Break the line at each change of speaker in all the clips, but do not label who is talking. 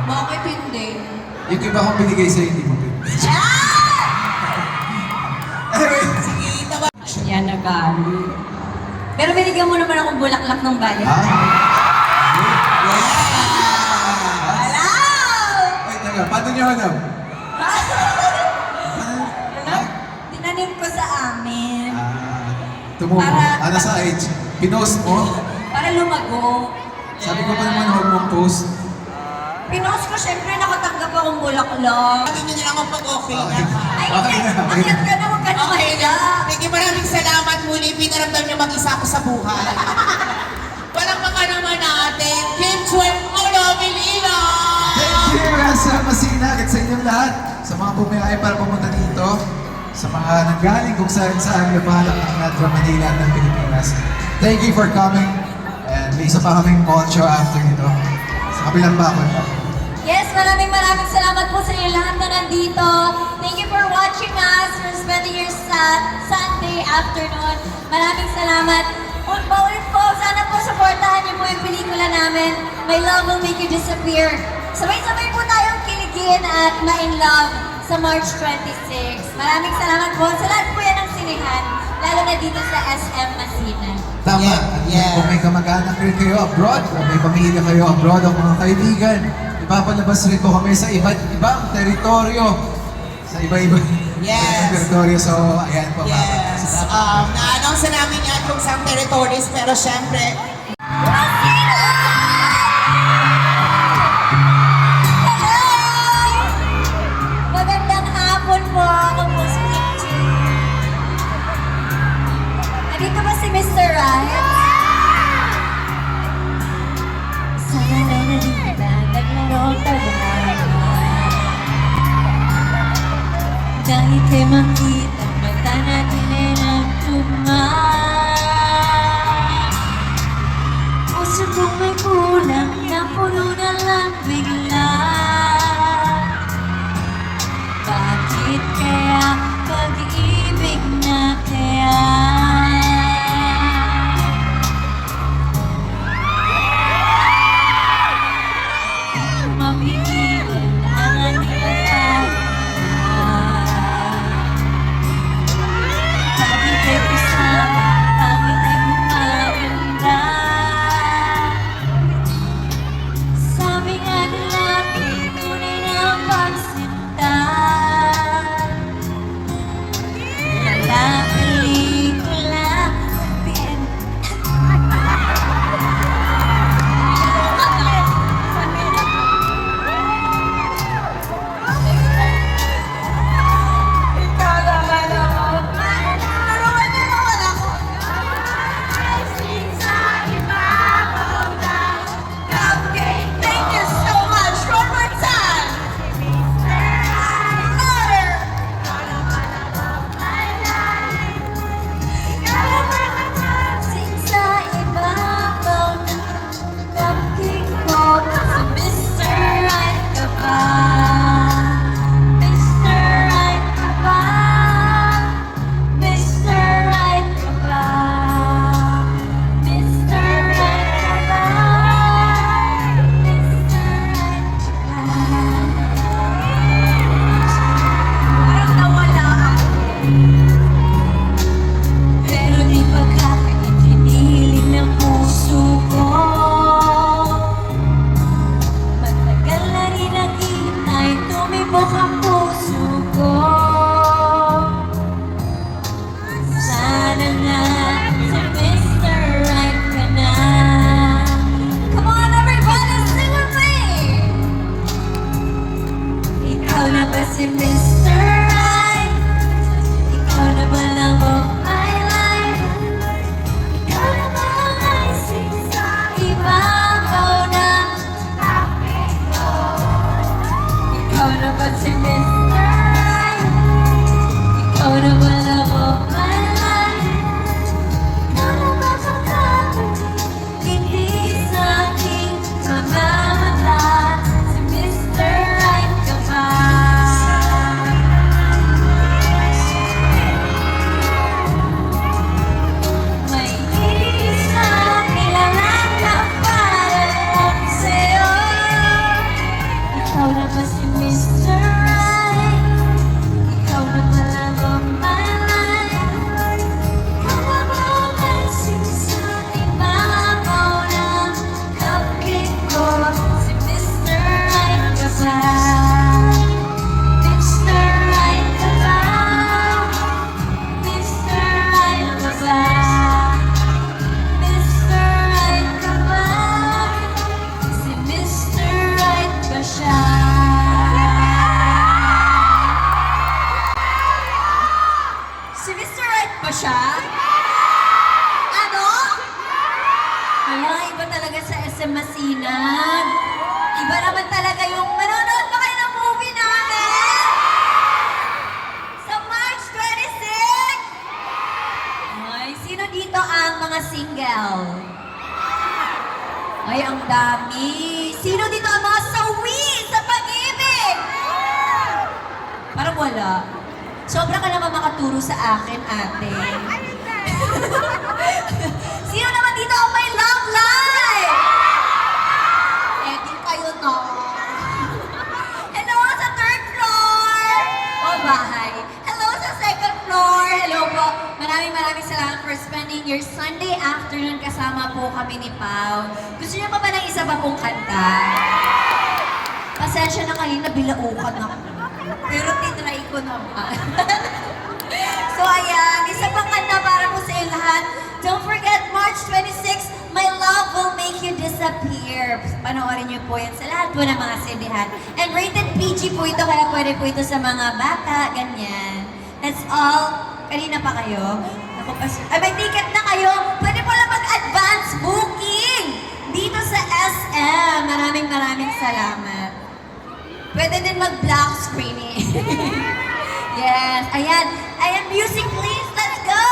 Bakit hindi?
Yung iba kong binigay sa'yo, hindi mo pinigay. Anyway,
Sige, taba.
Yan na gali. Pero binigyan mo naman akong bulaklak ng balik.
ha?
Hello!
Ay, taga, paano niyo hanap?
Hello? Tinanim ko sa amin.
Tumubo.
Para-
Sa age? Pinost mo?
Para lumago.
Sabi ko pa naman, huwag mong post.
Pinost ko, syempre nakatanggap akong bulaklak.
Sabi niyo lang pag okay na.
Ay,
Okay na, okay
akyat
na.
ka na, huwag ka na
Okay
mahiga.
na. Thank you, maraming salamat muli. Pinaramdam niyo mag-isa ako sa buhay. Walang baka naman natin. Kim Chuen Ulo Melila!
Thank you, Rasa Masina, at sa inyong lahat. Sa mga bumiyahe para pumunta dito. Sa mga nanggaling kung saan lumalak ng Metro Manila at ng Pilipinas. Thank you for coming. And may isa pa kaming mall show after nito. Sa kabilang bakod.
Yes, maraming salamat po sa inyo lahat na nandito. Thank you for watching us, for spending your Sunday afternoon. Maraming salamat. Paulit po, sana po supportahan niyo po yung pelikula namin, My Love Will Make You Disappear. Sabay-sabay po tayong kiligin at ma-in love sa March 26. Maraming salamat po sa lahat po yan ng sinihan, lalo na dito sa SM Masina.
Tama.
Yeah.
Kung may kamag-anak rin kayo abroad, kung may pamilya kayo abroad, ang mga kaibigan, ipapalabas rin po kami sa iba't ibang teritoryo. Sa iba-ibang
Yes.
teritoryo. So, ayan po.
Yes. Na-announce na namin yan kung saan territories, pero syempre,
Hello! Magandang hapon po. Ako po si Kimchi. Nandito ba si Mr. Right? Sana na nalita, naglaro tawanan. Dahil kay makita, mata natin ay nagtugma. Puso kong may kulang, napuno na lang bigla. Bakit kaya pag-ibig na kaya? Mapigilan ang ating pagkakita. Bakit ay kasama, bakit ay gumaganda? Sabi nga nila, tunay na ang pagsinta. Wala pelikula, ikaw naman ako. Tulungan niyo naman ako. Thank you so much. One more time. Louder. Sing sa ibabaw ng cupcake ko. Si Mr. Right ka ba? Mr. Right ka ba? Mr. Right ka ba? Mr. Right ka ba? Mr. Right ka ba? Parang nawala ako. Pero di pa kahit hinihiling ng puso ko. Matagal na rin naghihintay, tumibok ang puso ko. Sana nga si Mr. Right ka na. Come on everybody, sing with me! Ikaw na ba si Mr. Right? Ikaw na ba lang ang my life? Ikaw na ba ang icing sa ibabaw ng cupcake ko? Ikaw na ba si Mr. sino dito ang mga sawi sa pag-ibig? Parang wala. Sobra ka naman makaturo sa akin, ate. Sino naman dito ang may love life? Eh, di kayo to. Hello sa third floor! O bahay. Hello sa second floor. Hello po. Maraming salamat for spending your Sunday afternoon kasama po kami ni Pao. Gusto niyo pa ba ng isa pa pong kanta? Pasensya na kanina, bilaukan ako. Pero tinry ko naman. So ayan, isa pang kanta para po sa lahat. Don't forget, March 26, My Love Will Make You Disappear. Panoorin niyo po yan sa lahat po ng mga sindihan. And rated PG po ito, kaya pwede po ito sa mga bata, ganyan. That's all. Kanina pa kayo? Ay, may ticket na kayo. Pwede po lang mag-advance booking dito sa SM. Maraming salamat. Pwede din mag-black screening. Yes, ayan. Ayan, music please, let's go!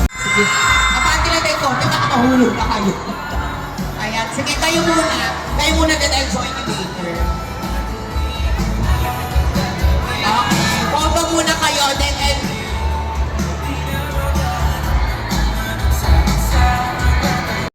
Sige. Kapante lang tayo konti, makakahulog na kayo. Ayan, sige, kayo muna. Kayo muna, then I'll join you later.